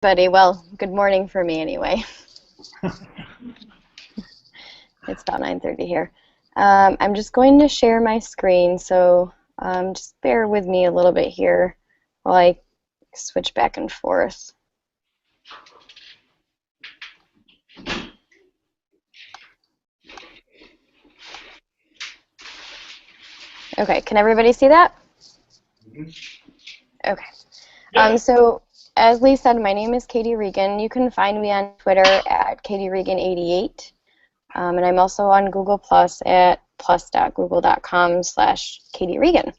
Buddy, well, good morning for me anyway. It's about 9:30 here. I'm just going to share my screen, so just bear with me a little bit here while I switch back and forth. Okay, can everybody see that? Okay. So as Lee said, my name is Katie Regan. You can find me on Twitter at KatieRegan88. And I'm also on Google Plus at plus.google.com/KatieRegan.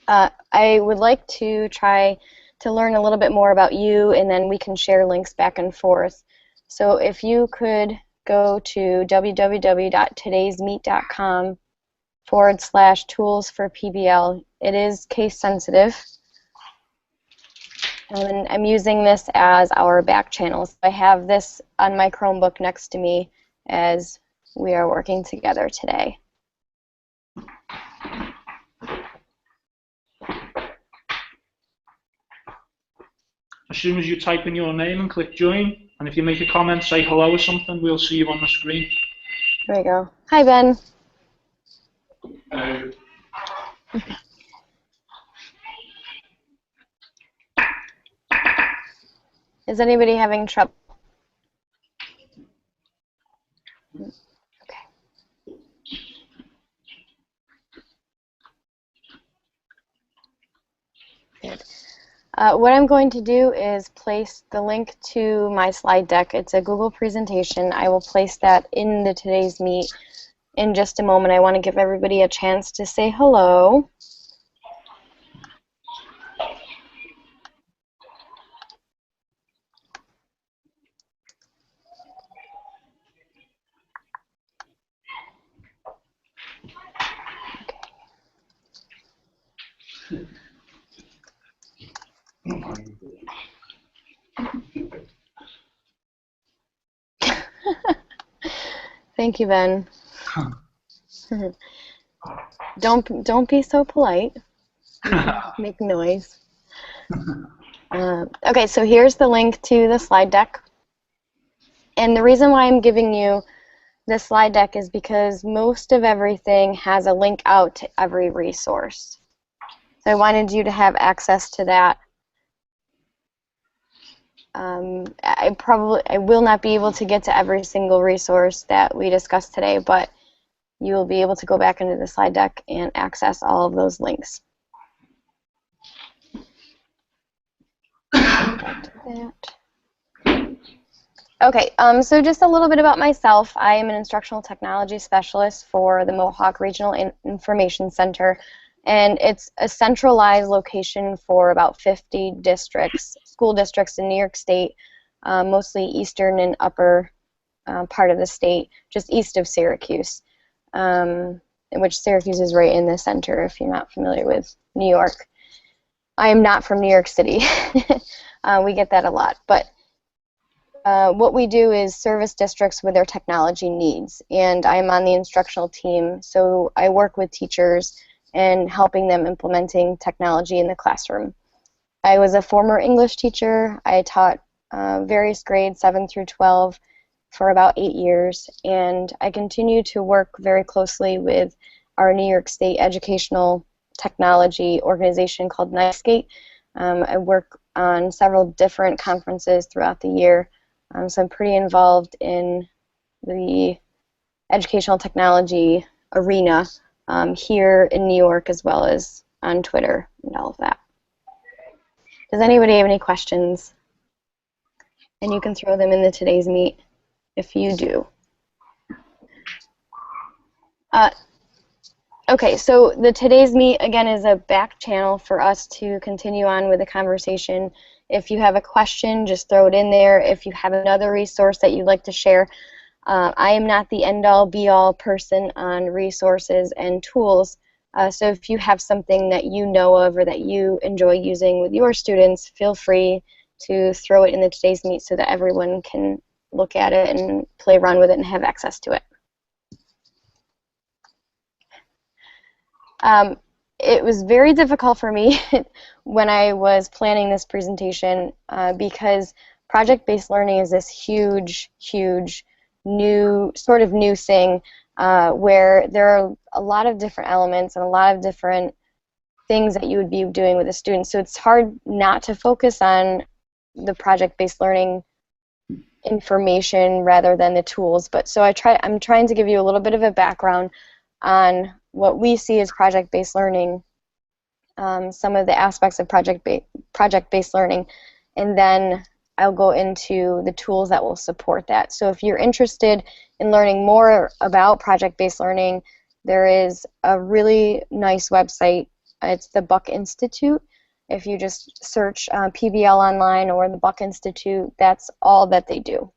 I would like to try to learn a little bit more about you, and then we can share links back and forth. So if you could go to www.todaysmeet.com/tools for PBL. It is case sensitive. And I'm using this as our back channel. So I have this on my Chromebook next to me as we are working together today. As soon as you type in your name and click join, and if you make a comment, say hello or something, we'll see you on the screen. There we go. Hi, Ben. Hello. Is anybody having trouble? Okay. Good. What I'm going to do is place the link to my slide deck. It's a Google presentation. I will place that in the Today's Meet in just a moment. I want to give everybody a chance to say hello. Thank you, Ben. Don't be so polite. Make noise. Okay, so here's the link to the slide deck. And the reason why I'm giving you the slide deck is because most of everything has a link out to every resource. So I wanted you to have access to that. I will not be able to get to every single resource that we discussed today, but you will be able to go back into the slide deck and access all of those links. Okay, so just a little bit about myself. I am an instructional technology specialist for the Mohawk Regional Information Center, and it's a centralized location for about 50 districts, school districts in New York State, mostly eastern and upper part of the state, just east of Syracuse, in which Syracuse is right in the center if you're not familiar with New York. I am not from New York City. We get that a lot, but what we do is service districts with their technology needs, and I'm on the instructional team, so I work with teachers and helping them implementing technology in the classroom. I was a former English teacher. I taught various grades 7 through 12 for about 8 years, and I continue to work very closely with our New York State educational technology organization called NYSCATE. I work on several different conferences throughout the year, so I'm pretty involved in the educational technology arena here in New York, as well as on Twitter and all of that. Does anybody have any questions? And you can throw them in the Today's Meet if you do. Okay, so the Today's Meet, again, is a back channel for us to continue on with the conversation. If you have a question, just throw it in there. If you have another resource that you'd like to share, I am not the end-all, be-all person on resources and tools. So if you have something that you know of or that you enjoy using with your students, feel free to throw it in the Today's Meet so that everyone can look at it and play around with it and have access to it. it was very difficult for me when I was planning this presentation because project-based learning is this huge, huge new thing where there are a lot of different elements and a lot of different things that you would be doing with the students. So it's hard not to focus on the project-based learning information rather than the tools. But so I'm trying to give you a little bit of a background on what we see as project-based learning, some of the aspects of project-based learning, and then I'll go into the tools that will support that. So if you're interested in learning more about project-based learning, there is a really nice website. It's the Buck Institute. If you just search PBL online or the Buck Institute, that's all that they do.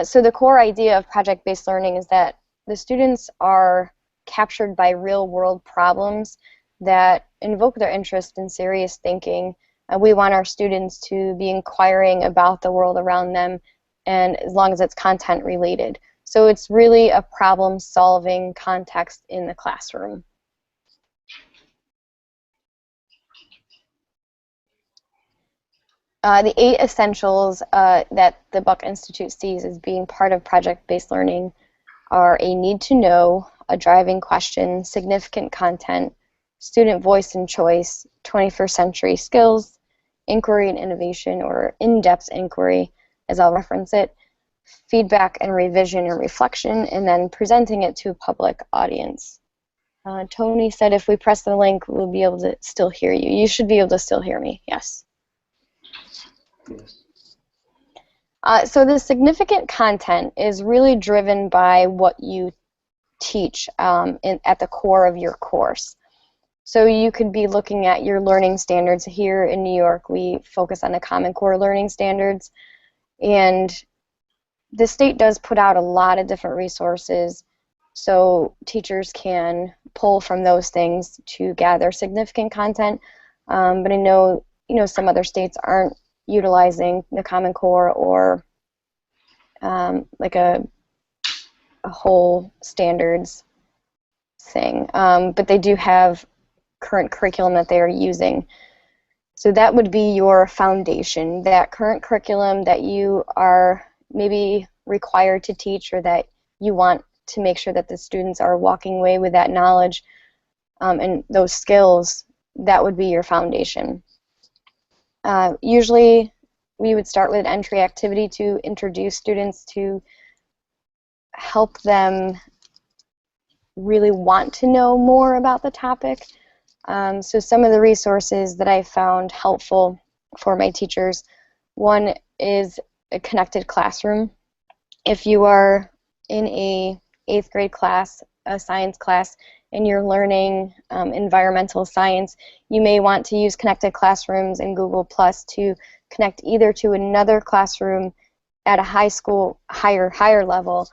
So the core idea of project-based learning is that the students are captured by real-world problems that invoke their interest in serious thinking. We want our students to be inquiring about the world around them, and as long as it's content related. So it's really a problem-solving context in the classroom. The 8 essentials that the Buck Institute sees as being part of project-based learning are a need to know, a driving question, significant content, student voice and choice, 21st century skills, inquiry and innovation, or in-depth inquiry, as I'll reference it, feedback and revision or reflection, and then presenting it to a public audience. Tony said if we press the link, we'll be able to still hear you. You should be able to still hear me, yes. So the significant content is really driven by what you teach at the core of your course. So you could be looking at your learning standards. Here in New York, we focus on the Common Core learning standards, and the state does put out a lot of different resources, so teachers can pull from those things to gather significant content. But I know, some other states aren't utilizing the Common Core or like a whole standards thing, but they do have current curriculum that they are using. So that would be your foundation, that current curriculum that you are maybe required to teach, or that you want to make sure that the students are walking away with that knowledge and those skills. That would be your foundation. Usually we would start with an entry activity to introduce students, to help them really want to know more about the topic. So some of the resources that I found helpful for my teachers, one is a connected classroom. If you are in a 8th grade class, a science class, and you're learning environmental science, you may want to use connected classrooms in Google Plus to connect either to another classroom at a higher level,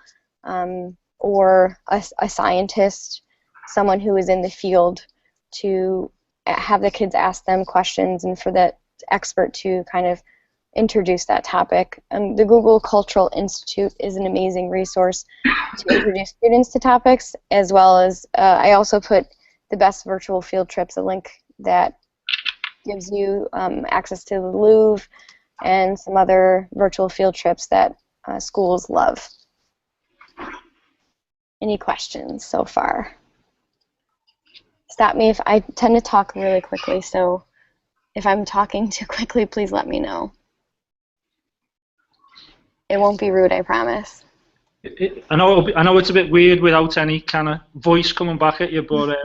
or a scientist, someone who is in the field, to have the kids ask them questions and for the expert to kind of introduce that topic. The Google Cultural Institute is an amazing resource to introduce students to topics, as well as I also put the best virtual field trips, a link that gives you access to the Louvre and some other virtual field trips that schools love. Any questions so far? Stop me if I tend to talk really quickly, so if I'm talking too quickly, please let me know. It won't be rude, I promise. I know it's a bit weird without any kind of voice coming back at you, but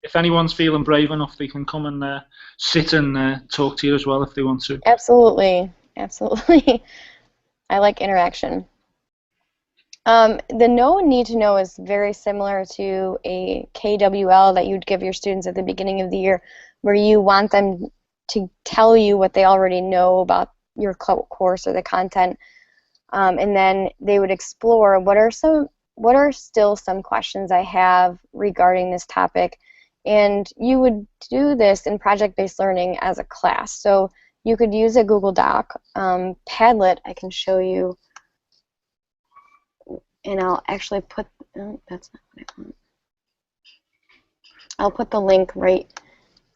if anyone's feeling brave enough, they can come and sit and talk to you as well if they want to. Absolutely, absolutely. I like interaction. The know and need to know is very similar to a KWL that you'd give your students at the beginning of the year, where you want them to tell you what they already know about your course or the content, and then they would explore what are still some questions I have regarding this topic. And you would do this in project-based learning as a class. So you could use a Google Doc. Padlet, I can show you. And I'll actually put, oh, that's not what I want. I'll put the link right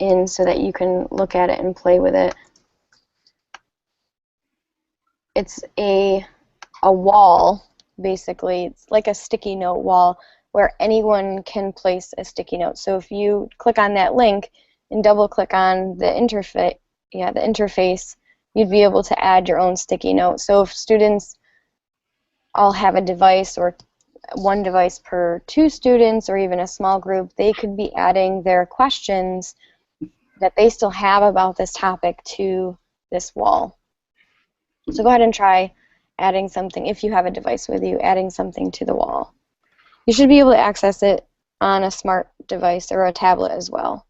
in so that you can look at it and play with it. It's a wall, basically. It's like a sticky note wall where anyone can place a sticky note. So if you click on that link and double click on the interface, you'd be able to add your own sticky note. So if students all have a device, or one device per 2 students, or even a small group, they could be adding their questions that they still have about this topic to this wall. So go ahead and try adding something, if you have a device with you, adding something to the wall. You should be able to access it on a smart device or a tablet as well.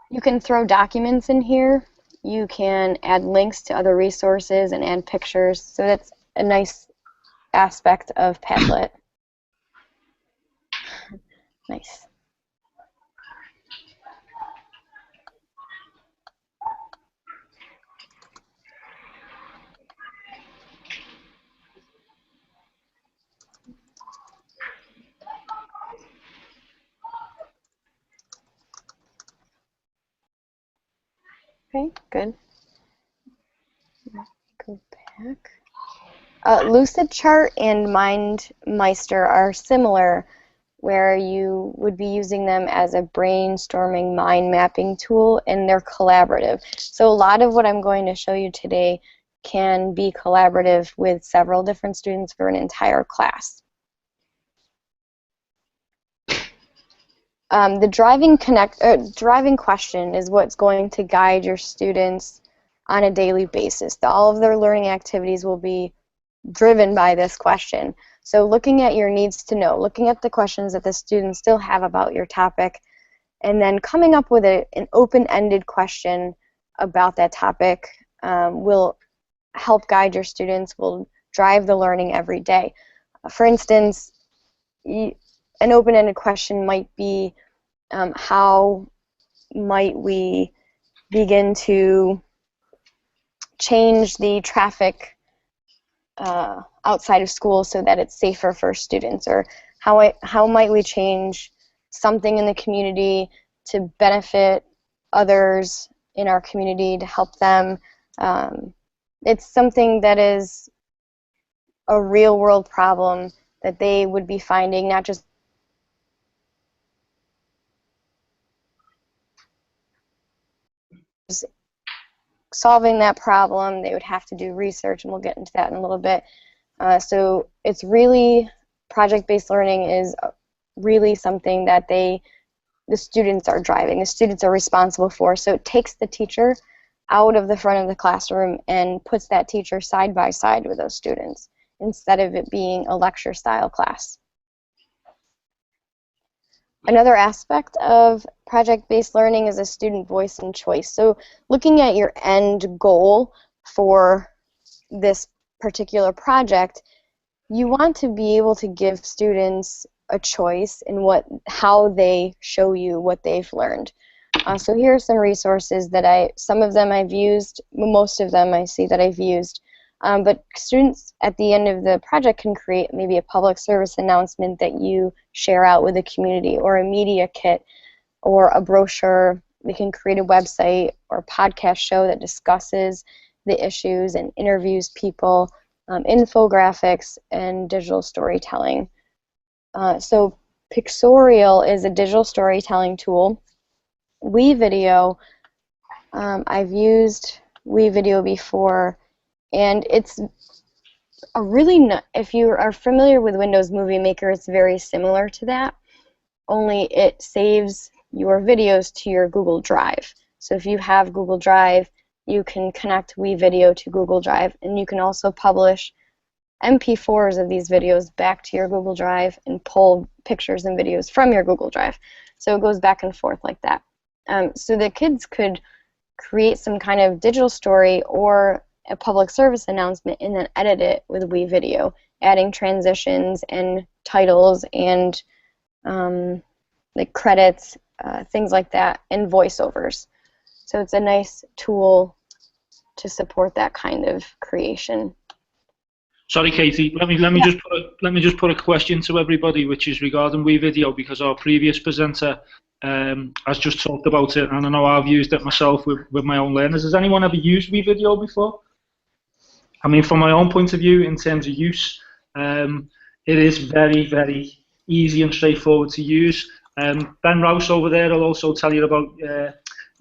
You can throw documents in here. You can add links to other resources and add pictures. So that's a nice aspect of Padlet. Nice. Okay, good. Go back. Lucidchart and MindMeister are similar, where you would be using them as a brainstorming mind mapping tool, and they're collaborative. So a lot of what I'm going to show you today can be collaborative with several different students for an entire class. The driving question is what's going to guide your students on a daily basis. All of their learning activities will be driven by this question. So looking at your needs to know, looking at the questions that the students still have about your topic, and then coming up with an open-ended question about that topic will help guide your students, will drive the learning every day. For instance, an open-ended question might be, how might we begin to change the traffic outside of school so that it's safer for students, or how might we change something in the community to benefit others in our community, to help them. It's something that is a real world problem that they would be finding, not just solving that problem. They would have to do research, and we'll get into that in a little bit. So it's really, project-based learning is really something that the students are driving, the students are responsible for. So it takes the teacher out of the front of the classroom and puts that teacher side by side with those students, instead of it being a lecture style class. Another aspect of project-based learning is a student voice and choice. So looking at your end goal for this particular project, you want to be able to give students a choice in how they show you what they've learned. So here are some resources that some of them I've used, most of them I see that I've used. But students at the end of the project can create maybe a public service announcement that you share out with the community, or a media kit, or a brochure. They can create a website or a podcast show that discusses the issues and interviews people, infographics, and digital storytelling. So Pixorial is a digital storytelling tool. WeVideo, I've used WeVideo before, and it's a really, if you are familiar with Windows Movie Maker, it's very similar to that, only it saves your videos to your Google Drive. So if you have Google Drive, you can connect WeVideo to Google Drive, and you can also publish MP4s of these videos back to your Google Drive and pull pictures and videos from your Google Drive. So it goes back and forth like that. So the kids could create some kind of digital story or a public service announcement and then edit it with WeVideo, adding transitions and titles and like credits, things like that, and voiceovers. So it's a nice tool to support that kind of creation. Sorry, Katie. Let me just put a question to everybody, which is regarding WeVideo, because our previous presenter has just talked about it, and I know I've used it myself with my own learners. Has anyone ever used WeVideo before? I mean, from my own point of view, in terms of use, it is very, very easy and straightforward to use. Ben Rouse over there will also tell you about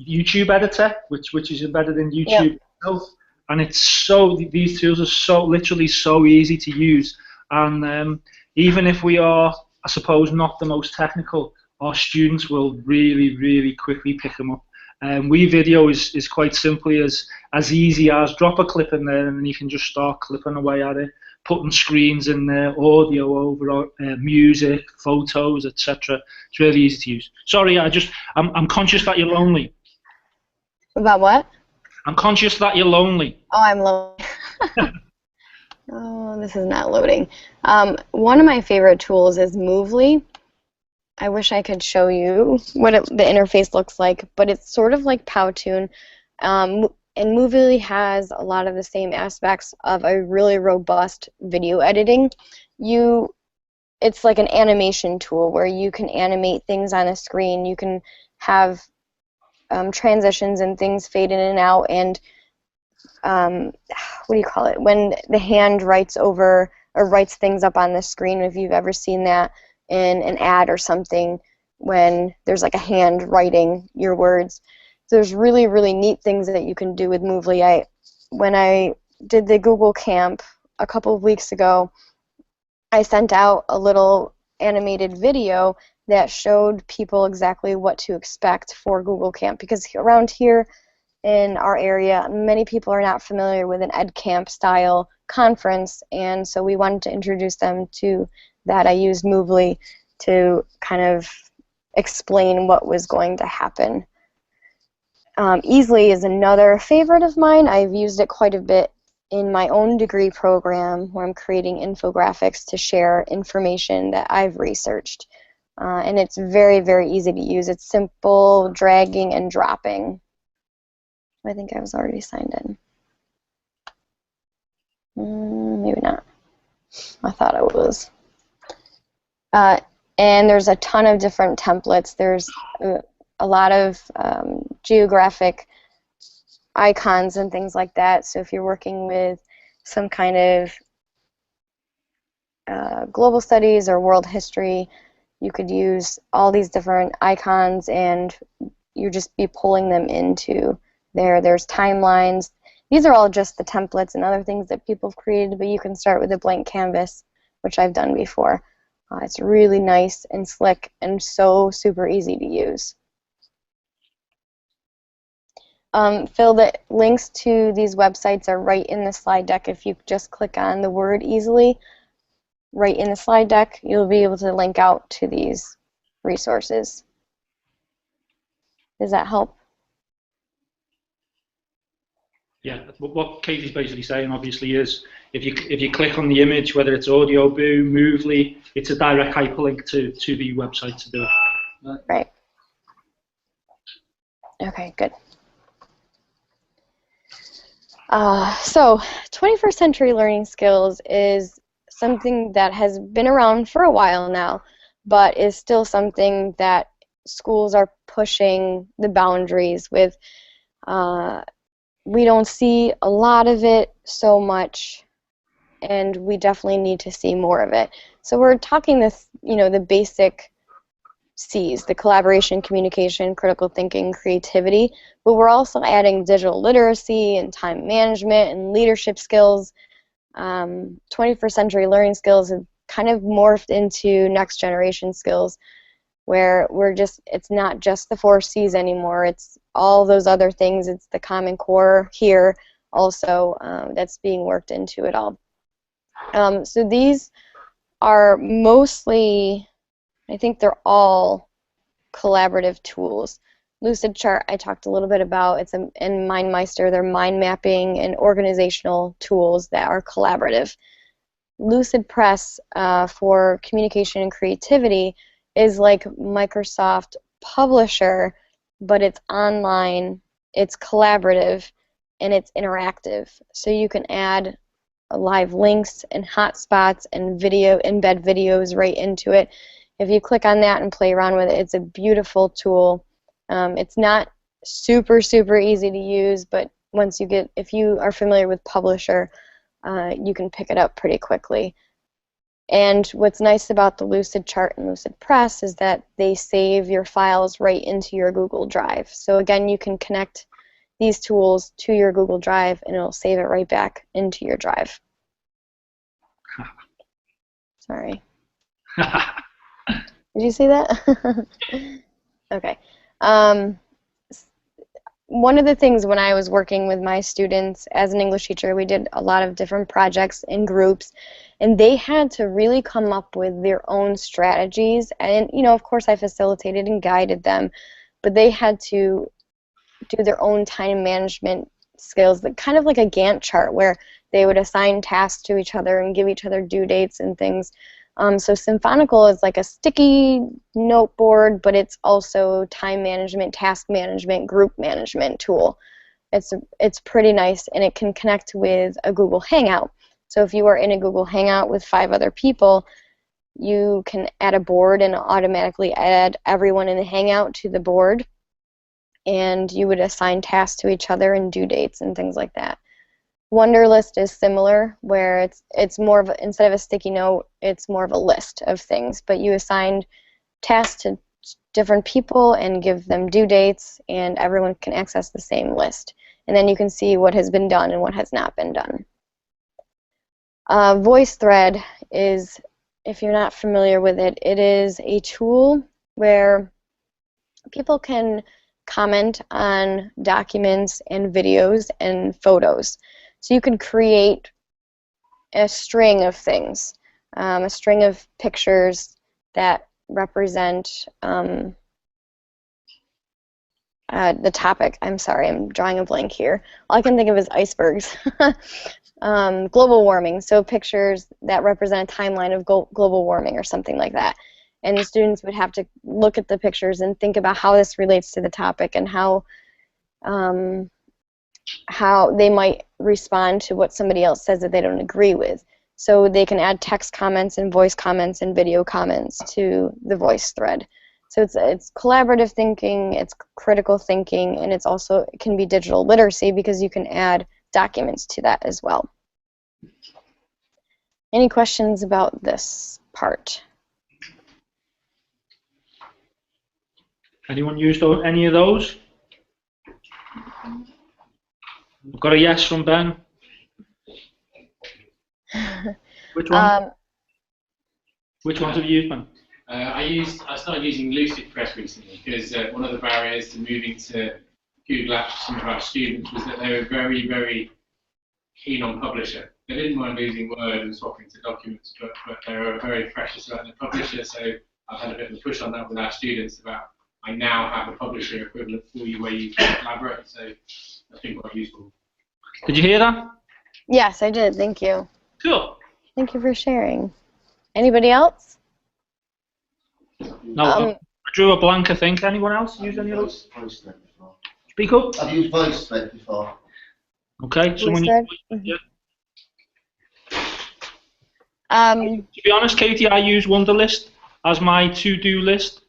YouTube Editor, which is embedded in YouTube itself. And it's these tools are literally so easy to use. And even if we are, I suppose, not the most technical, our students will really, really quickly pick them up. WeVideo is quite simply as easy as drop a clip in there and then you can just start clipping away at it, putting screens in there, audio over, music, photos, etc. It's really easy to use. Sorry, I'm conscious that you're lonely. About what? I'm conscious that you're lonely. Oh, I'm lonely. Oh, this is not loading. One of my favorite tools is Movely. I wish I could show you what the interface looks like, but it's sort of like Powtoon. And Movely has a lot of the same aspects of a really robust video editing. It's like an animation tool where you can animate things on a screen. You can have transitions and things fade in and out, and what do you call it? When the hand writes over or writes things up on the screen, if you've ever seen that in an ad or something, when there's like a hand writing your words. So there's really, really neat things that you can do with Movely. When I did the Google Camp a couple of weeks ago, I sent out a little animated video that showed people exactly what to expect for Google Camp, because around here in our area, many people are not familiar with an EdCamp style conference, and so we wanted to introduce them to that. I used Movely to kind of explain what was going to happen. Easily is another favorite of mine. I've used it quite a bit in my own degree program where I'm creating infographics to share information that I've researched. And it's very, very easy to use. It's simple dragging and dropping. I think I was already signed in. Maybe not. I thought I was. And there's a ton of different templates. There's a lot of geographic icons and things like that. So if you're working with some kind of global studies or world history, you could use all these different icons and you just be pulling them into there. There's timelines. These are all just the templates and other things that people have created, but you can start with a blank canvas, which I've done before. It's really nice and slick and so super easy to use. Phil, the links to these websites are right in the slide deck. If you just click on the word easily, right in the slide deck, you'll be able to link out to these resources. Does that help? Yeah, what Katie's basically saying obviously is if you click on the image, whether it's Audio Boom, Movely, it's a direct hyperlink to the website to do it. Right. Okay, good. So 21st century learning skills is something that has been around for a while now, but is still something that schools are pushing the boundaries with. We don't see a lot of it so much, and we definitely need to see more of it. So we're talking the basic C's, the collaboration, communication, critical thinking, creativity, but we're also adding digital literacy and time management and leadership skills. 21st century learning skills have kind of morphed into next generation skills, where it's not just the 4 C's anymore, it's all those other things. It's the Common Core here also that's being worked into it all. So these are mostly, I think they're all collaborative tools. Lucidchart I talked a little bit about. And MindMeister, they're mind mapping and organizational tools that are collaborative. LucidPress for communication and creativity is like Microsoft Publisher, but it's online, it's collaborative, and it's interactive. So you can add live links and hotspots and embed videos right into it. If you click on that and play around with it, it's a beautiful tool. It's not super easy to use, but if you are familiar with Publisher, you can pick it up pretty quickly. And what's nice about the Lucid Chart and Lucid Press is that they save your files right into your Google Drive. So again, you can connect these tools to your Google Drive and it'll save it right back into your drive. Sorry. Did you see that? Okay. One of the things when I was working with my students as an English teacher, we did a lot of different projects in groups, and they had to really come up with their own strategies. And, you know, of course I facilitated and guided them, but they had to do their own time management skills, kind of like a Gantt chart where they would assign tasks to each other and give each other due dates and things. So Symphonical is like a sticky note board, but it's also time management, task management, group management tool. It's pretty nice, and it can connect with a Google Hangout. So if you are in a Google Hangout with 5 other people, you can add a board and automatically add everyone in the Hangout to the board, and you would assign tasks to each other and due dates and things like that. Wunderlist is similar, where it's more of instead of a sticky note, it's more of a list of things, but you assign tasks to different people and give them due dates, and everyone can access the same list. And then you can see what has been done and what has not been done. VoiceThread is, if you're not familiar with it, it is a tool where people can comment on documents and videos and photos. So you can create a string of things, a string of pictures that represent the topic. I'm sorry, I'm drawing a blank here. All I can think of is icebergs. Global warming, so pictures that represent a timeline of global warming or something like that. And the students would have to look at the pictures and think about how this relates to the topic and how they might respond to what somebody else says that they don't agree with. So they can add text comments and voice comments and video comments to the VoiceThread. So it's collaborative thinking, it's critical thinking, and it can be digital literacy because you can add documents to that as well. Any questions about this part? Anyone used any of those? I've got a yes from Ben. Which one? Which ones have you used, Ben? I started using Lucid Press recently because one of the barriers to moving to Google Apps for some of our students was that they were very, very keen on Publisher. They didn't mind losing Word and swapping to documents, but they were very precious about the Publisher. So I've had a bit of a push on that with our students about I now have a Publisher equivalent for you where you can collaborate. So that's been quite useful. Did you hear that? Yes, I did. Thank you. Cool. Thank you for sharing. Anybody else? No, I drew a blank, I think. Anyone else use any of those? Speak up. I've used VoiceThread before. Okay, someone yeah. To be honest, Katie, I use Wunderlist as my to-do list.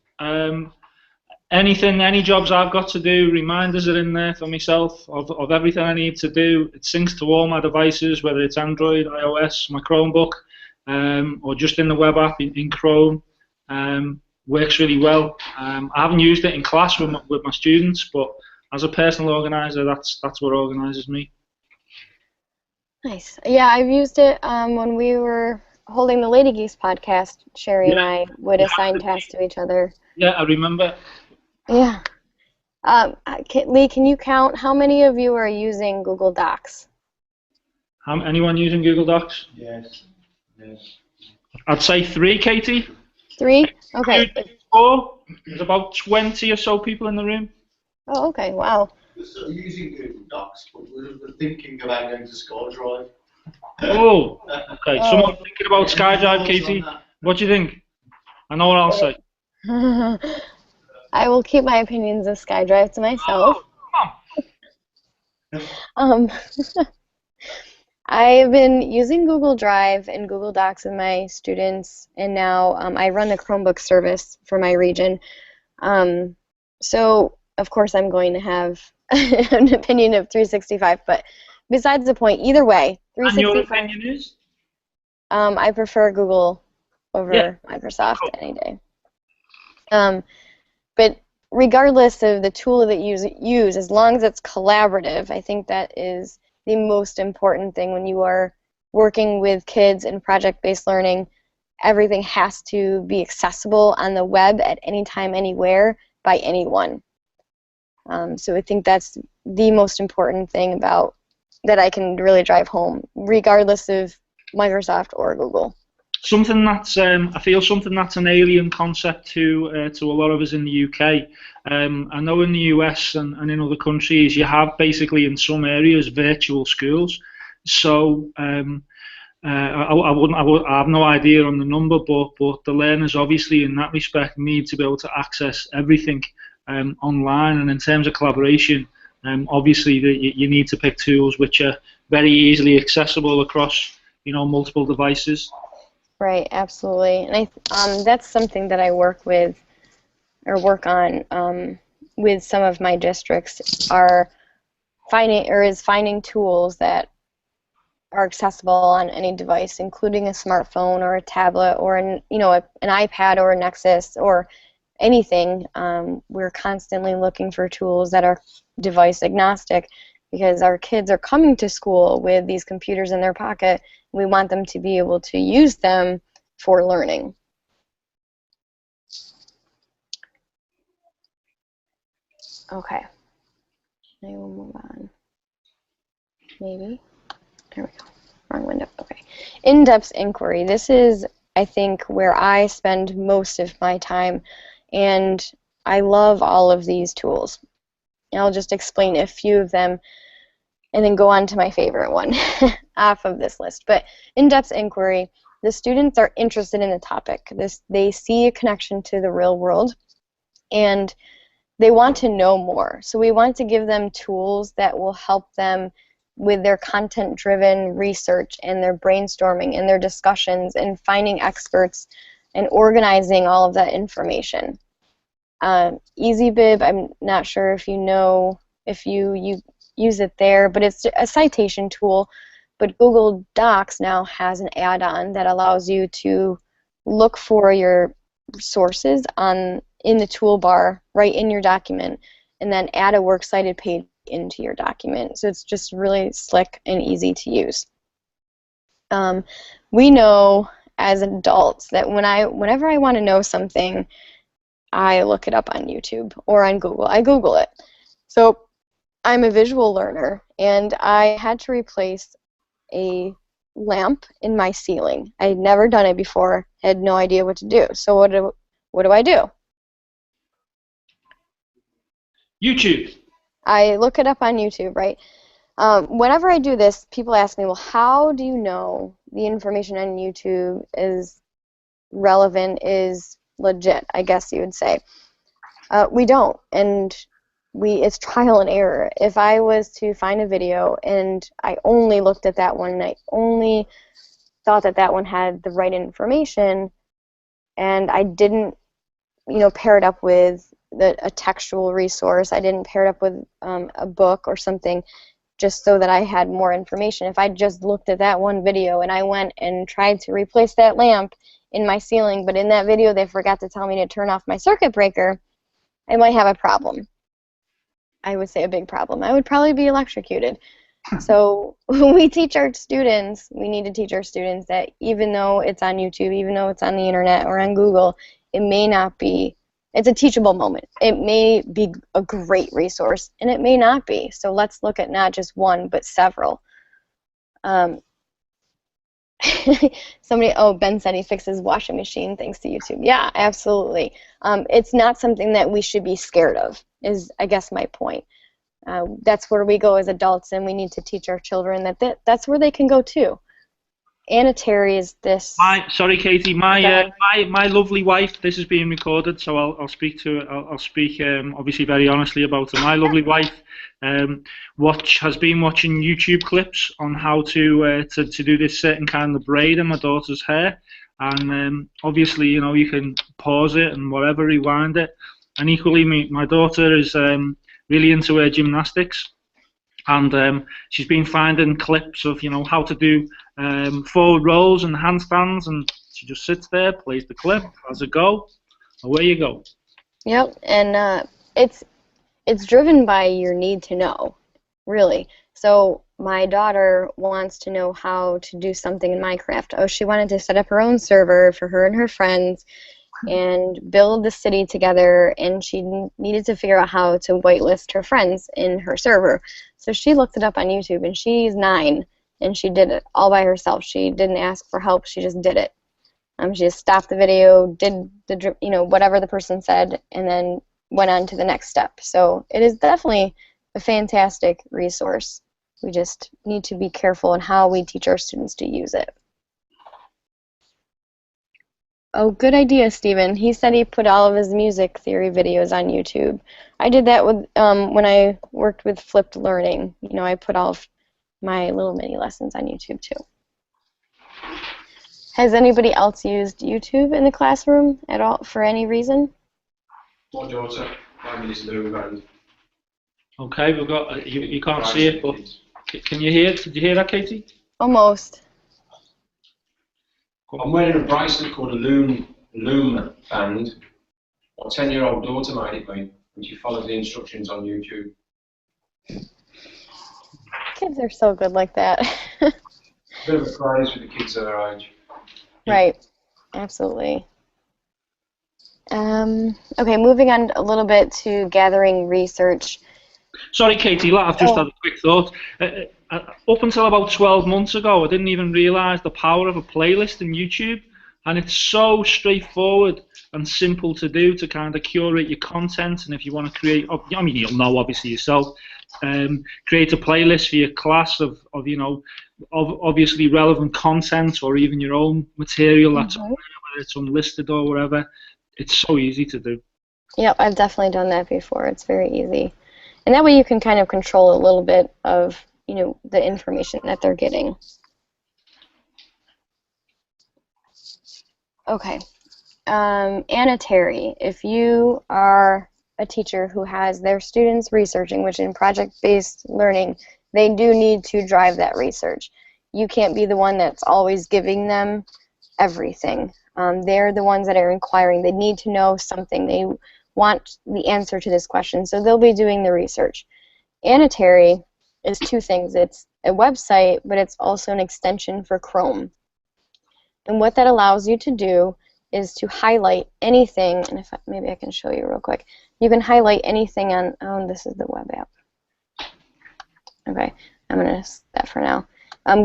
Any jobs I've got to do, reminders are in there for myself of everything I need to do. It syncs to all my devices, whether it's Android, iOS, my Chromebook, or just in the web app in Chrome. Works really well. I haven't used it in class with my students, but as a personal organizer, that's what organizes me. Nice. Yeah, I've used it when we were holding the Lady Geese podcast. Sherry and I would assign tasks to each other. Yeah, I remember. Yeah. Lee, can you count how many of you are using Google Docs? Anyone using Google Docs? Yes. I'd say 3, Katie. 3? Okay. 4. There's about 20 or so people in the room. Oh, okay. Wow. We're sort of using Google Docs, but we're thinking about going to SkyDrive. Oh, okay. Someone thinking about SkyDrive, Katie. What do you think? I know what I'll say. I will keep my opinions of SkyDrive to myself. Oh, come on. I've been using Google Drive and Google Docs with my students, and now I run the Chromebook service for my region. So, of course, I'm going to have an opinion of 365, but besides the point, either way, And your 365. opinion is? I prefer Google over Microsoft any day. But regardless of the tool that you use, as long as it's collaborative, I think that is the most important thing when you are working with kids in project-based learning. Everything has to be accessible on the web at any time, anywhere, by anyone. So I think that's the most important thing about that I can really drive home, regardless of Microsoft or Google. Something that's I feel something that's an alien concept to a lot of us in the UK. I know in the US and in other countries you have basically in some areas virtual schools. So I have no idea on the number, but the learners obviously in that respect need to be able to access everything online. And in terms of collaboration, obviously you need to pick tools which are very easily accessible across multiple devices. Right, absolutely, and that's something that I work with or work on with some of my districts are finding tools that are accessible on any device, including a smartphone or a tablet or an iPad or a Nexus or anything. We're constantly looking for tools that are device agnostic because our kids are coming to school with these computers in their pocket. We want them to be able to use them for learning. Okay, I will move on. Maybe. There we go. Wrong window. Okay. In-depth inquiry. This is, I think, where I spend most of my time, and I love all of these tools. And I'll just explain a few of them and then go on to my favorite one off of this list. But in-depth inquiry, the students are interested in the topic. They see a connection to the real world, and they want to know more. So we want to give them tools that will help them with their content-driven research and their brainstorming and their discussions and finding experts and organizing all of that information. EasyBib, I'm not sure if you know if you use it there, but it's a citation tool. But Google Docs now has an add-on that allows you to look for your sources in the toolbar right in your document and then add a works cited page into your document. So it's just really slick and easy to use. We know as adults that whenever I want to know something, I look it up on YouTube or on Google. I Google it. So I'm a visual learner, and I had to replace a lamp in my ceiling. I had never done it before, had no idea what to do. So what do I do? YouTube. I look it up on YouTube, right? Whenever I do this, people ask me, well, how do you know the information on YouTube is relevant, is legit, I guess you would say. We don't, and it's trial and error. If I was to find a video and I only looked at that one and I only thought that that one had the right information and I didn't, pair it up with a textual resource, I didn't pair it up with a book or something just so that I had more information. If I just looked at that one video and I went and tried to replace that lamp in my ceiling, but in that video they forgot to tell me to turn off my circuit breaker, I might have a problem. I would say a big problem. I would probably be electrocuted. So we teach our students, we need to teach our students that even though it's on YouTube, even though it's on the internet or on Google, it may not be, it's a teachable moment. It may be a great resource, and it may not be. So let's look at not just one, but several. Ben said he fixed his washing machine thanks to YouTube. Yeah, absolutely. It's not something that we should be scared of, is I guess my point. That's where we go as adults, and we need to teach our children that that's where they can go too. Anna Terry is this. Sorry, Katie. Go ahead. My lovely wife. This is being recorded, so I'll speak to it. I'll speak obviously very honestly about it. My lovely wife has been watching YouTube clips on how to do this certain kind of braid in my daughter's hair, and obviously you can pause it and whatever, rewind it. And equally, my daughter is really into her gymnastics. And she's been finding clips of how to do forward rolls and handstands, and she just sits there, plays the clip, has a go, away you go. Yep, and it's driven by your need to know, really. So my daughter wants to know how to do something in Minecraft. Oh, she wanted to set up her own server for her and her friends and build the city together, and she needed to figure out how to whitelist her friends in her server. So she looked it up on YouTube, and she's 9, and she did it all by herself. She didn't ask for help, she just did it. She just stopped the video, did the whatever the person said, and then went on to the next step. So it is definitely a fantastic resource. We just need to be careful in how we teach our students to use it. Oh, good idea, Stephen. He said he put all of his music theory videos on YouTube. I did that with when I worked with flipped learning. I put all of my little mini lessons on YouTube too. Has anybody else used YouTube in the classroom at all for any reason? My daughter, I'm this new band. Okay, we've got you can't see it, but can you hear? Did you hear that, Katie? Almost. I'm wearing a bracelet called a Loom band. My 10-year-old daughter made it me, and she followed the instructions on YouTube. Kids are so good like that. A bit of a craze for the kids at her age. Right, absolutely. Okay, moving on a little bit to gathering research. Sorry, Katie, I've just had a quick thought. Up until about 12 months ago, I didn't even realise the power of a playlist in YouTube, and it's so straightforward and simple to do to kind of curate your content. And if you want to create, I mean, you'll know obviously yourself, create a playlist for your class of obviously relevant content, or even your own material that's whether it's unlisted or whatever. It's so easy to do. Yep, I've definitely done that before. It's very easy. And that way you can kind of control a little bit of, the information that they're getting. Okay. Anna Terry, if you are a teacher who has their students researching, which in project-based learning, they do need to drive that research. You can't be the one that's always giving them everything. They're the ones that are inquiring. They need to know something. They want the answer to this question, so they'll be doing the research. Anna Terry is 2 things. It's a website, but it's also an extension for Chrome. And what that allows you to do is to highlight anything, and maybe I can show you real quick. You can highlight anything on, this is the web app. Okay, I'm going to set that for now.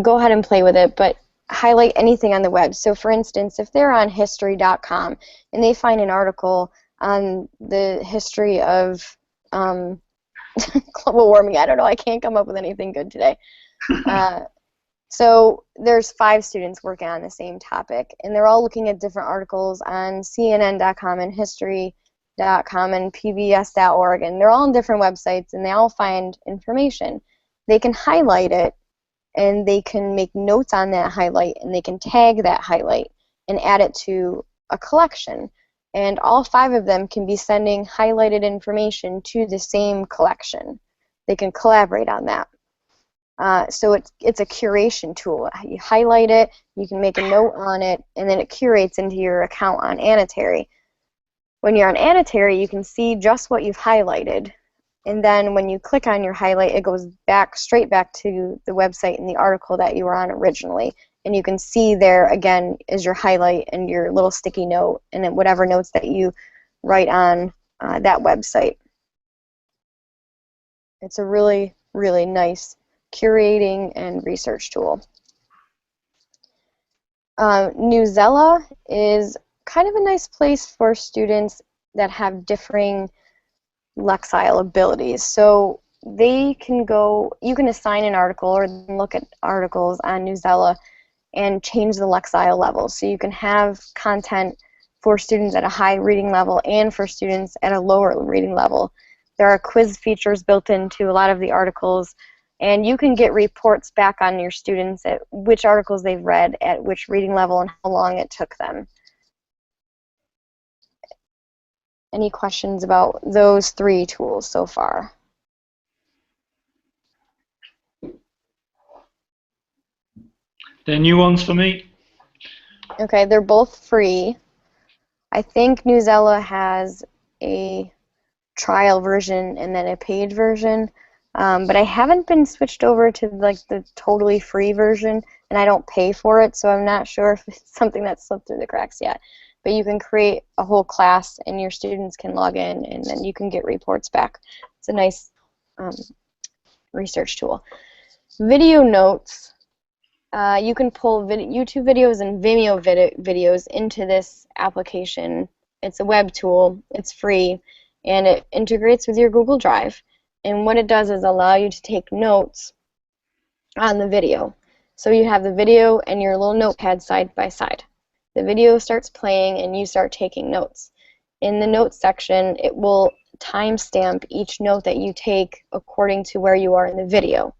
Go ahead and play with it, but highlight anything on the web. So for instance, if they're on history.com and they find an article on the history of global warming, I don't know, I can't come up with anything good today. So there's 5 students working on the same topic, and they're all looking at different articles on CNN.com and history.com and pbs.org, and they're all on different websites, and they all find information. They can highlight it, and they can make notes on that highlight, and they can tag that highlight and add it to a collection. And all 5 of them can be sending highlighted information to the same collection. They can collaborate on that. So it's a curation tool. You highlight it, you can make a note on it, and then it curates into your account on Anna Terry. When you're on Anna Terry, you can see just what you've highlighted, and then when you click on your highlight, it goes straight back to the website and the article that you were on originally. And you can see there, again, is your highlight and your little sticky note and then whatever notes that you write on that website. It's a really, really nice curating and research tool. Newsella is kind of a nice place for students that have differing lexile abilities. So they can go, you can assign an article or look at articles on Newsella, and change the Lexile level. So you can have content for students at a high reading level and for students at a lower reading level. There are quiz features built into a lot of the articles, and you can get reports back on your students at which articles they've read, at which reading level, and how long it took them. Any questions about those 3 tools so far? They're new ones for me. Okay, they're both free. I think Newsela has a trial version and then a paid version, but I haven't been switched over to like the totally free version, and I don't pay for it, so I'm not sure if it's something that's slipped through the cracks yet. But you can create a whole class, and your students can log in, and then you can get reports back. It's a nice research tool. Video notes. You can pull YouTube videos and Vimeo videos into this application. It's a web tool. It's free, and it integrates with your Google Drive. And what it does is allow you to take notes on the video. So you have the video and your little notepad side by side. The video starts playing, and you start taking notes. In the notes section, it will timestamp each note that you take according to where you are in the video.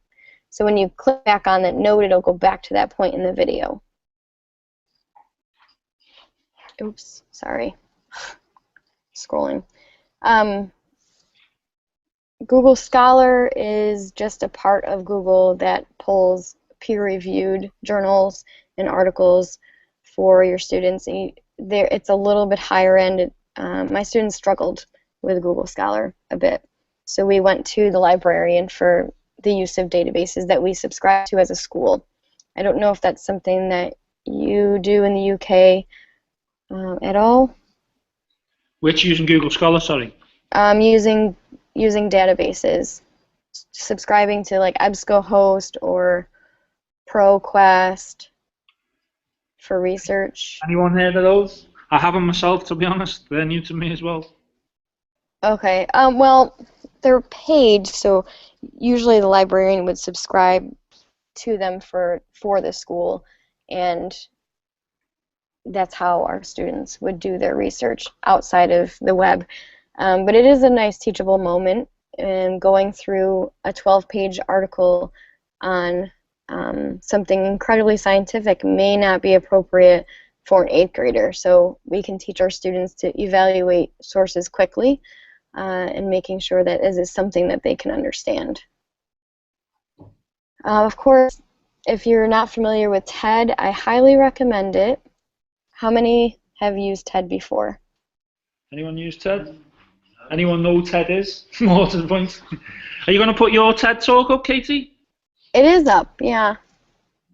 So when you click back on that note, it'll go back to that point in the video. Oops, sorry. Scrolling. Google Scholar is just a part of Google that pulls peer-reviewed journals and articles for your students. It's a little bit higher end. My students struggled with Google Scholar a bit. So we went to the librarian for the use of databases that we subscribe to as a school. I don't know if that's something that you do in the UK at all. Which using Google Scholar, sorry? Using databases, subscribing to like EBSCOhost or ProQuest for research. Anyone heard of those? I haven't myself, to be honest. They're new to me as well. Okay. Well, they're paid, so usually the librarian would subscribe to them for the school, and that's how our students would do their research outside of the web. But it is a nice teachable moment, and going through a 12-page article on something incredibly scientific may not be appropriate for an 8th grader. So we can teach our students to evaluate sources quickly and making sure that this is something that they can understand. Of course, if you're not familiar with TED, I highly recommend it. How many have used TED before? Anyone use TED? Anyone know who TED is? More to the point. Are you going to put your TED talk up, Katie? It is up, yeah.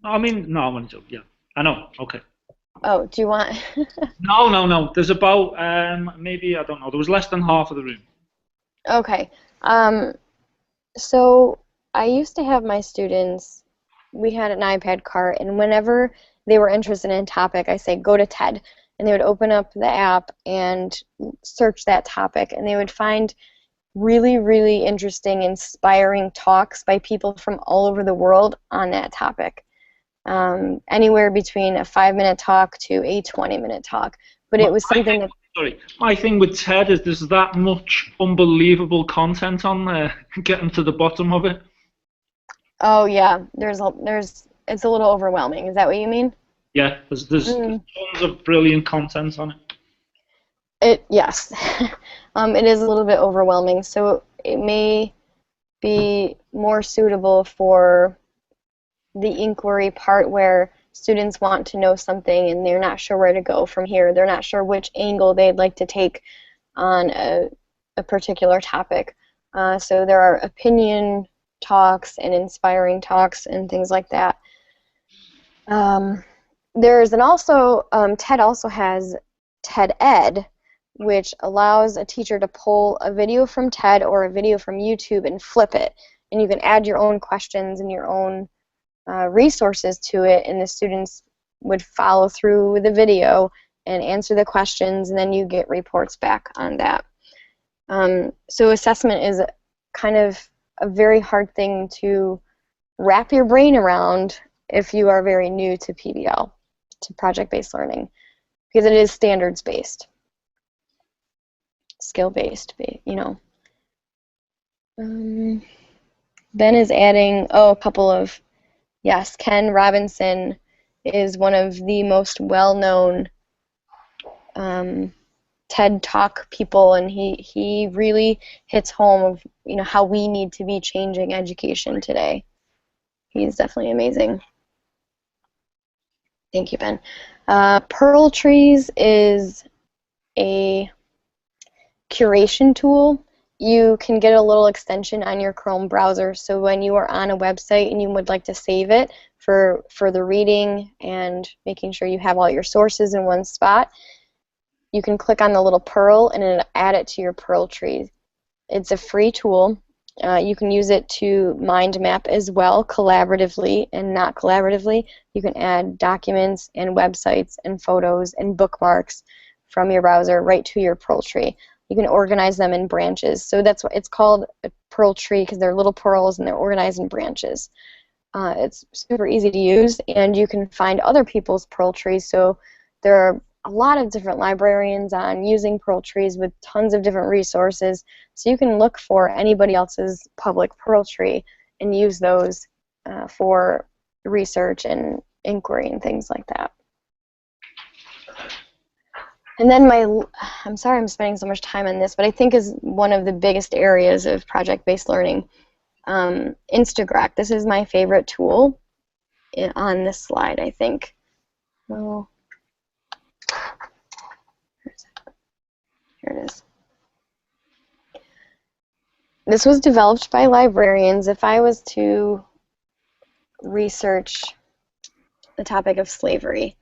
I mean, no, I'm going to. Yeah, I know. Okay. Oh, do you want? No. There's about maybe, I don't know. There was less than half of the room. Okay. So I used to have my students, we had an iPad cart, and whenever they were interested in a topic, I say, go to TED. And they would open up the app and search that topic, and they would find really, really interesting, inspiring talks by people from all over the world on that topic. Anywhere between a 5-minute talk to a 20-minute talk. But it was something that... Sorry, my thing with TED is there's that much unbelievable content on there, getting to the bottom of it. Oh, yeah. It's a little overwhelming. Is that what you mean? Yeah, there's tons of brilliant content on it. Yes. It is a little bit overwhelming, so it may be more suitable for the inquiry part where students want to know something and they're not sure where to go from here. They're not sure which angle they'd like to take on a particular topic. So there are opinion talks and inspiring talks and things like that. TED also has TED Ed, which allows a teacher to pull a video from TED or a video from YouTube and flip it. And you can add your own questions and your own resources to it, and the students would follow through with the video and answer the questions, and then you get reports back on that. So assessment is kind of a very hard thing to wrap your brain around if you are very new to PBL, to project-based learning, because it is standards-based, skill-based, you know. Ben is adding, a couple of, yes, Ken Robinson is one of the most well-known TED Talk people, and he really hits home of, you know, how we need to be changing education today. He's definitely amazing. Thank you, Ben. Pearl Trees is a curation tool. You can get a little extension on your Chrome browser, so when you are on a website and you would like to save it for further reading and making sure you have all your sources in one spot, you can click on the little pearl and it'll add it to your Pearl Tree. It's a free tool. You can use it to mind map as well, collaboratively and not collaboratively. You can add documents and websites and photos and bookmarks from your browser right to your Pearl Tree. You can organize them in branches. So that's what it's called, a Pearl Tree, because they're little pearls and they're organized in branches. It's super easy to use, and you can find other people's Pearl Trees. So there are a lot of different librarians on using Pearl Trees with tons of different resources. So you can look for anybody else's public Pearl Tree and use those for research and inquiry and things like that. And then I'm sorry I'm spending so much time on this, but I think is one of the biggest areas of project-based learning, Instagraph. This is my favorite tool on this slide, I think. Well, here it is. This was developed by librarians. If I was to research the topic of slavery.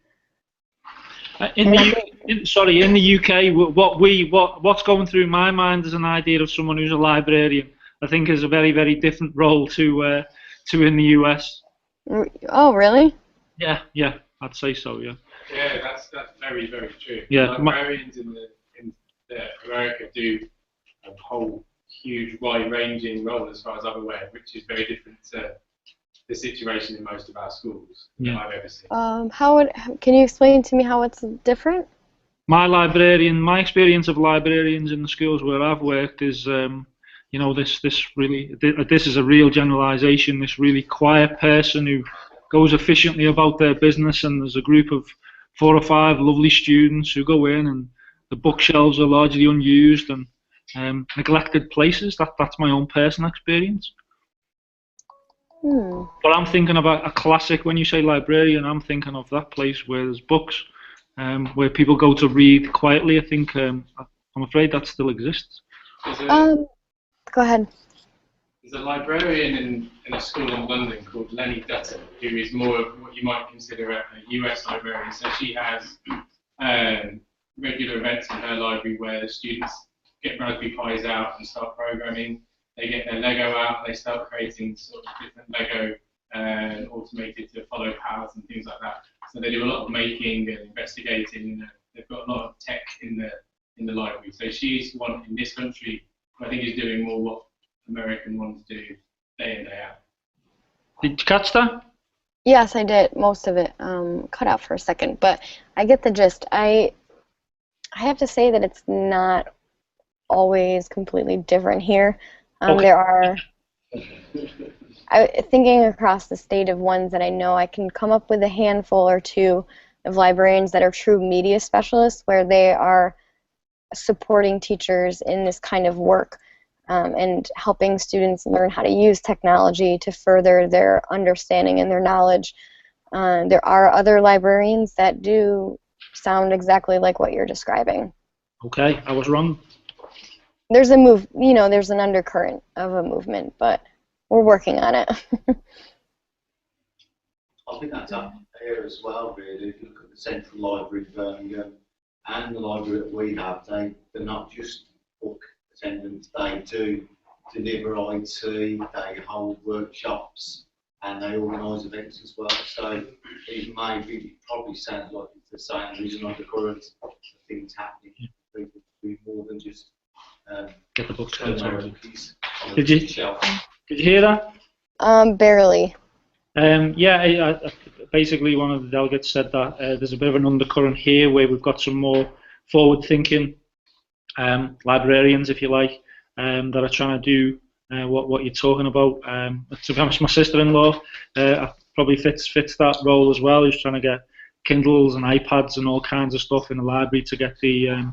In the UK, what's going through my mind as an idea of someone who's a librarian, I think is a very, very different role to in the US. Oh, really? Yeah, I'd say so. Yeah. Yeah, that's very, very true. Yeah. Librarians in America do a whole huge, wide-ranging role, as far as I'm aware, which is very different to the situation in most of our schools that I've ever seen. Can you explain to me how it's different? My experience of librarians in the schools where I've worked is, you know, this is a real generalization. This really quiet person who goes efficiently about their business, and there's a group of 4 or 5 lovely students who go in, and the bookshelves are largely unused and neglected places. That's my own personal experience. But I'm thinking about a classic. When you say librarian, I'm thinking of that place where there's books, where people go to read quietly. I think I'm afraid that still exists. Go ahead. There's a librarian in a school in London called Lenny Dutton, who is more of what you might consider a US librarian. So she has regular events in her library where the students get Raspberry Pis out and start programming. They get their Lego out, they start creating sort of different Lego automated to follow paths and things like that. So they do a lot of making and investigating. They've got a lot of tech in the library. So she's one in this country who I think is doing more what American ones do day in, day out. Did you catch that? Yes, I did. Most of it cut out for a second, but I get the gist. I have to say that it's not always completely different here. Okay. There are, thinking across the state of ones that I know, I can come up with a handful or two of librarians that are true media specialists, where they are supporting teachers in this kind of work and helping students learn how to use technology to further their understanding and their knowledge. There are other librarians that do sound exactly like what you're describing. Okay, I was wrong. There's there's an undercurrent of a movement, but we're working on it. I think that's up here as well, really. If you look at the Central Library of Birmingham and the library that we have, they're not just book attendants, they do deliver IT, they hold workshops, and they organise events as well. So it probably sounds like it's the same. There is an undercurrent of things happening. People do more than just get the books. turn their cookies on Did the you shelf. hear that? Barely. Yeah, basically one of the delegates said that there's a bit of an undercurrent here where we've got some more forward-thinking librarians, if you like, that are trying to do what you're talking about. To be honest, my sister-in-law probably fits that role as well, who's trying to get Kindles and iPads and all kinds of stuff in the library to get the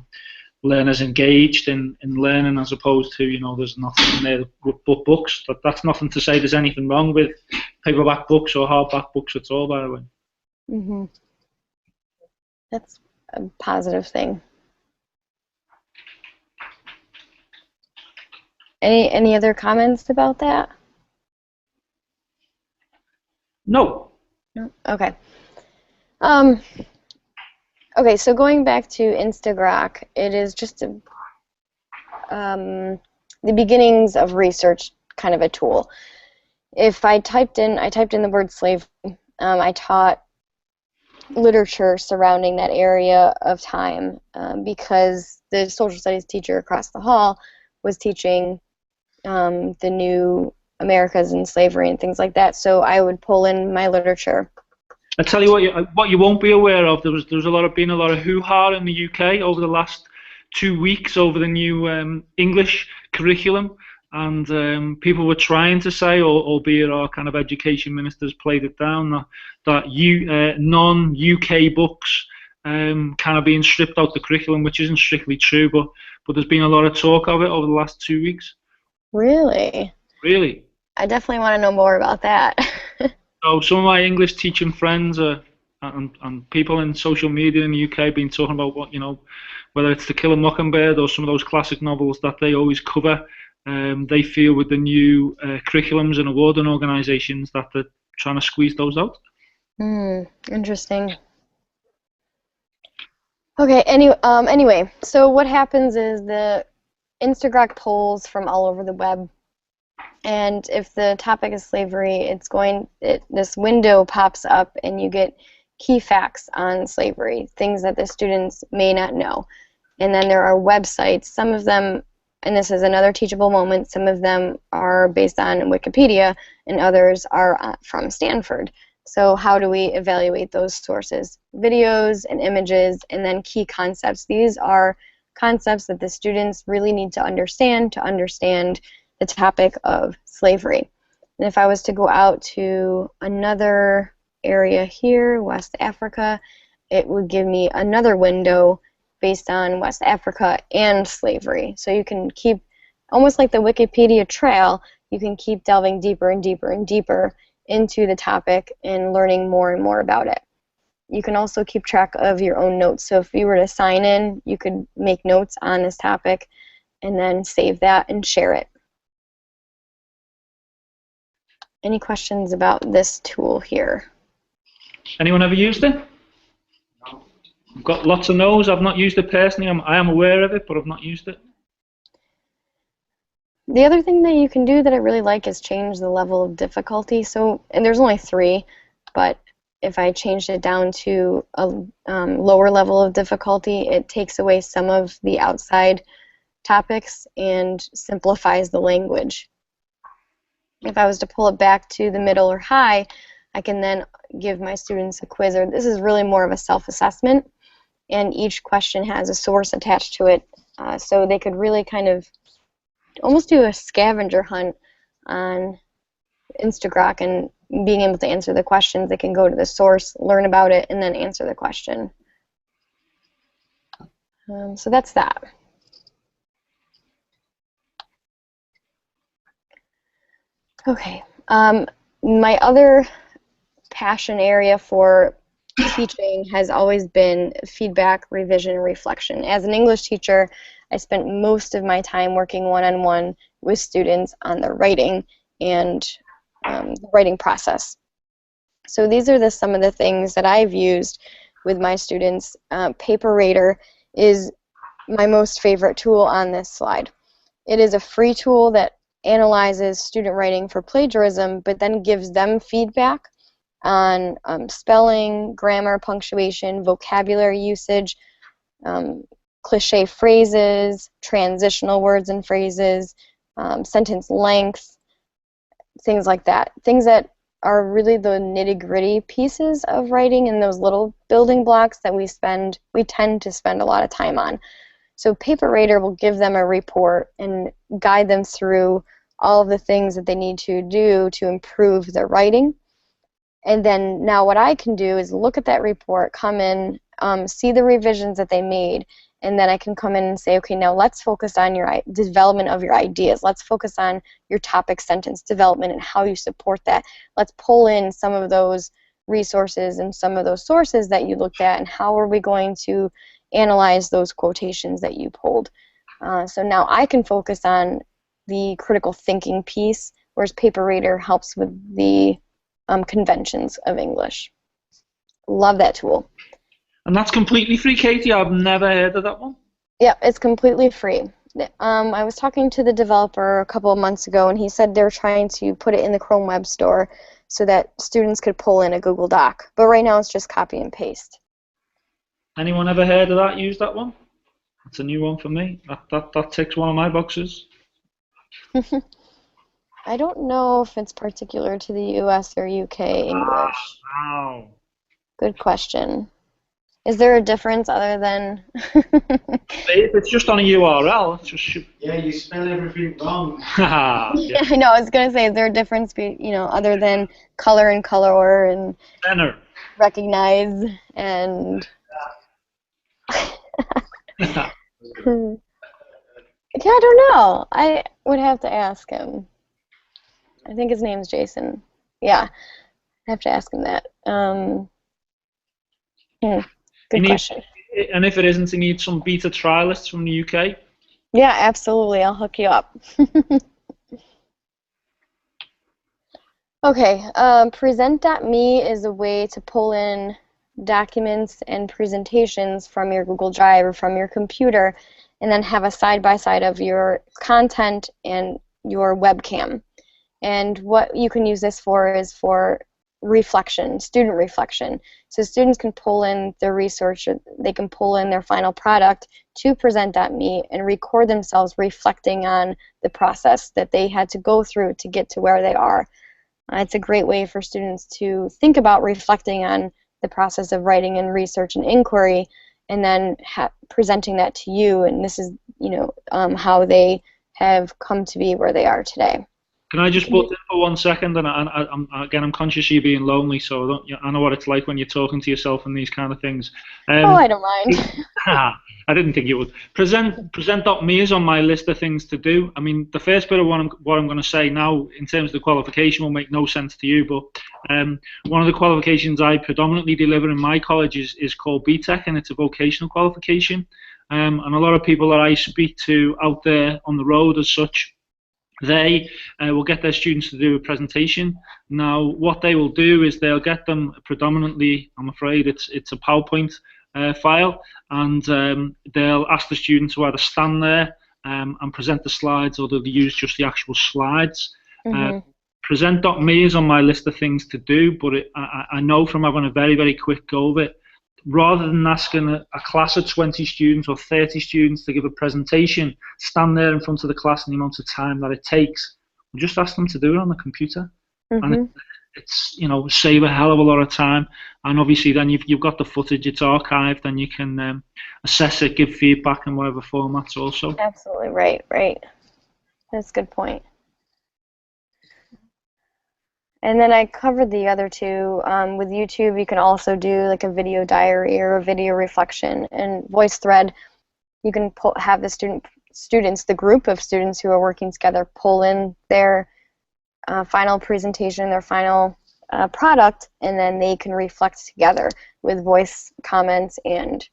learners engaged in learning, as opposed to, there's nothing in there with books. That's nothing to say there's anything wrong with paperback books or hardback books at all, by the way. Mm-hmm. That's a positive thing. Any other comments about that? No. No? Okay. Okay, so going back to Instagram, it is just the beginnings of research kind of a tool. If I typed in the word slavery, I taught literature surrounding that area of time because the social studies teacher across the hall was teaching the new Americas and slavery and things like that. So I would pull in my literature. I tell you what you won't be aware of. There's been a lot of hoo-ha in the UK over the last 2 weeks over the new English curriculum, and people were trying to say, albeit our kind of education ministers played it down, that non-UK books kind of being stripped out the curriculum, which isn't strictly true, but there's been a lot of talk of it over the last 2 weeks. Really? Really? I definitely want to know more about that. So some of my English teaching friends and people in social media in the UK have been talking about whether it's To Kill a Mockingbird or some of those classic novels that they always cover. They feel with the new curriculums and awarding organisations that they're trying to squeeze those out. Interesting. Okay. Anyway, so what happens is the Instagram pulls from all over the web. And if the topic is slavery, this window pops up and you get key facts on slavery, things that the students may not know. And then there are websites, some of them, and this is another teachable moment, some of them are based on Wikipedia and others are from Stanford. So how do we evaluate those sources? Videos and images and then key concepts. These are concepts that the students really need to understand the topic of slavery. And if I was to go out to another area here, West Africa, it would give me another window based on West Africa and slavery. So you can keep, almost like the Wikipedia trail, you can keep delving deeper and deeper and deeper into the topic and learning more and more about it. You can also keep track of your own notes. So if you were to sign in, you could make notes on this topic and then save that and share it. Any questions about this tool here? Anyone ever used it? No. I've got lots of no's. I've not used it personally. I am aware of it, but I've not used it. The other thing that you can do that I really like is change the level of difficulty. So, and there's only 3, but if I changed it down to a lower level of difficulty, it takes away some of the outside topics and simplifies the language. If I was to pull it back to the middle or high, I can then give my students a quiz. Or this is really more of a self-assessment, and each question has a source attached to it. So they could really kind of almost do a scavenger hunt on Instagram and being able to answer the questions. They can go to the source, learn about it, and then answer the question. So that's that. Okay. My other passion area for teaching has always been feedback, revision, and reflection. As an English teacher, I spent most of my time working one-on-one with students on the writing and the writing process. So these are some of the things that I've used with my students. Paper Rater is my most favorite tool on this slide. It is a free tool that analyzes student writing for plagiarism, but then gives them feedback on spelling, grammar, punctuation, vocabulary usage, cliche phrases, transitional words and phrases, sentence length, things like that. Things that are really the nitty-gritty pieces of writing and those little building blocks that we tend to spend a lot of time on. So Paper Rater will give them a report and guide them through all of the things that they need to do to improve their writing. And then now what I can do is look at that report, come in, see the revisions that they made, and then I can come in and say, okay, now let's focus on your development of your ideas. Let's focus on your topic sentence development and how you support that. Let's pull in some of those resources and some of those sources that you looked at, and how are we going to analyze those quotations that you pulled. So now I can focus on the critical thinking piece, whereas Paper Rater helps with the conventions of English. Love that tool. And that's completely free, Katie? I've never heard of that one. Yeah, it's completely free. I was talking to the developer a couple of months ago, and he said they're trying to put it in the Chrome Web Store so that students could pull in a Google Doc. But right now it's just copy and paste. Anyone ever heard of that, used that one? That's a new one for me. That ticks one of my boxes. I don't know if it's particular to the US or UK English. Wow. Good question. Is there a difference other than... If it's just on a URL, it's just... Yeah, you spell everything wrong. Yeah, I know. I was going to say, is there a difference, other than color and color and Center. recognize and... Yeah, I don't know. I would have to ask him. I think his name's Jason. Yeah, I have to ask him that. Good question. And if it isn't, you need some beta trialists from the UK? Yeah, absolutely. I'll hook you up. Okay, present.me is a way to pull in documents and presentations from your Google Drive or from your computer, and then have a side-by-side of your content and your webcam. And what you can use this for is for reflection, student reflection. So students can pull in their research, they can pull in their final product to present.me and record themselves reflecting on the process that they had to go through to get to where they are. It's a great way for students to think about reflecting on the process of writing and research and inquiry, and then presenting that to you, and this is, how they have come to be where they are today. Can I just put in for 1 second? And I'm conscious of you being lonely, so I know what it's like when you're talking to yourself and these kind of things. I don't mind. I didn't think you would. Present.me is on my list of things to do. I mean, the first bit of what I'm going to say now in terms of the qualification will make no sense to you, but one of the qualifications I predominantly deliver in my college is called BTEC, and it's a vocational qualification. And a lot of people that I speak to out there on the road as such, they will get their students to do a presentation. Now, what they will do is they'll get them predominantly, I'm afraid, it's a PowerPoint file, and they'll ask the student to either stand there and present the slides, or they'll use just the actual slides. Present.me is on my list of things to do, but I know from having a very, very quick go of it, rather than asking a class of 20 students or 30 students to give a presentation, stand there in front of the class in the amount of time that it takes, we'll just ask them to do it on the computer. And it's, save a hell of a lot of time. And obviously then you've got the footage, it's archived, and you can assess it, give feedback in whatever formats also. Absolutely, right. That's a good point. And then I covered the other two. With YouTube, you can also do like a video diary or a video reflection. And VoiceThread, you can have the students, the group of students who are working together, pull in their final presentation, their final product, and then they can reflect together with voice comments and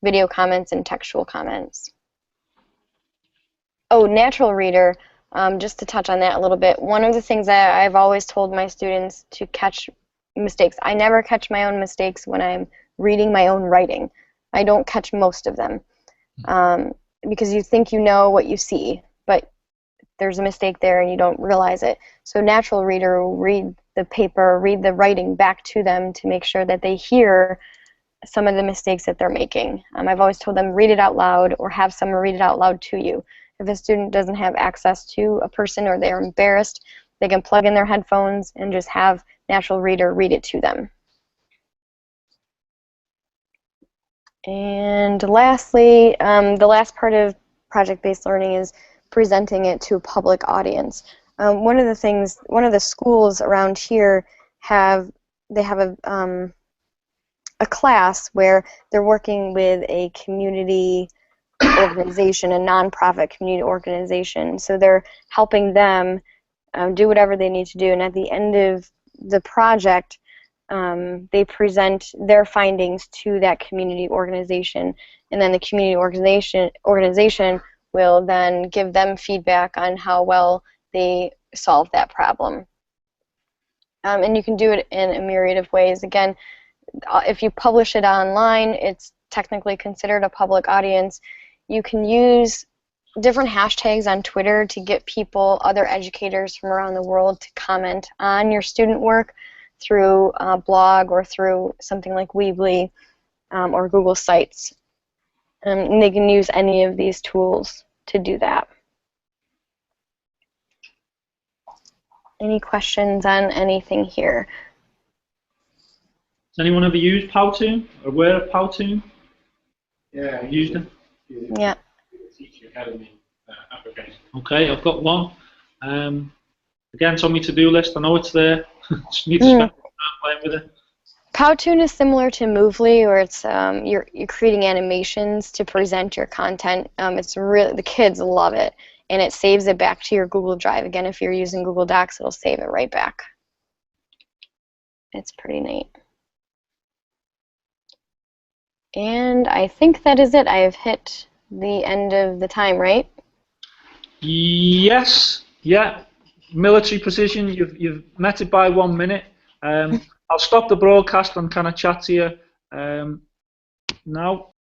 video comments and textual comments. Oh, Natural Reader. Just to touch on that a little bit, one of the things that I've always told my students to catch mistakes. I never catch my own mistakes when I'm reading my own writing. I don't catch most of them because you think you know what you see, but there's a mistake there and you don't realize it. So Natural Reader will read the paper, read the writing back to them to make sure that they hear some of the mistakes that they're making. I've always told them, read it out loud or have someone read it out loud to you. If a student doesn't have access to a person or they're embarrassed, they can plug in their headphones and just have natural reader read it to them. And lastly, the last part of project-based learning is presenting it to a public audience. One of the schools around here have a class where they're working with a community organization, a nonprofit community organization. So they're helping them do whatever they need to do, and at the end of the project, they present their findings to that community organization, and then the community organization will then give them feedback on how well they solved that problem. And you can do it in a myriad of ways. Again, if you publish it online, it's technically considered a public audience. You can use different hashtags on Twitter to get people, other educators from around the world, to comment on your student work through a blog or through something like Weebly or Google Sites. And they can use any of these tools to do that. Any questions on anything here? Has anyone ever used Powtoon? Aware of Powtoon? Yeah, Used it? Yeah. Teaching Academy application. Okay, I've got one. Again, it's on my to-do list. I know it's there. Just need to spend time playing with it. Powtoon is similar to Movely, where it's you're creating animations to present your content. It's really, the kids love it, and it saves it back to your Google Drive. Again, if you're using Google Docs, it'll save it right back. It's pretty neat. And I think that is it. I have hit the end of the time, right? Yes. Yeah. Military precision. You've met it by 1 minute. I'll stop the broadcast and kind of chat to you now.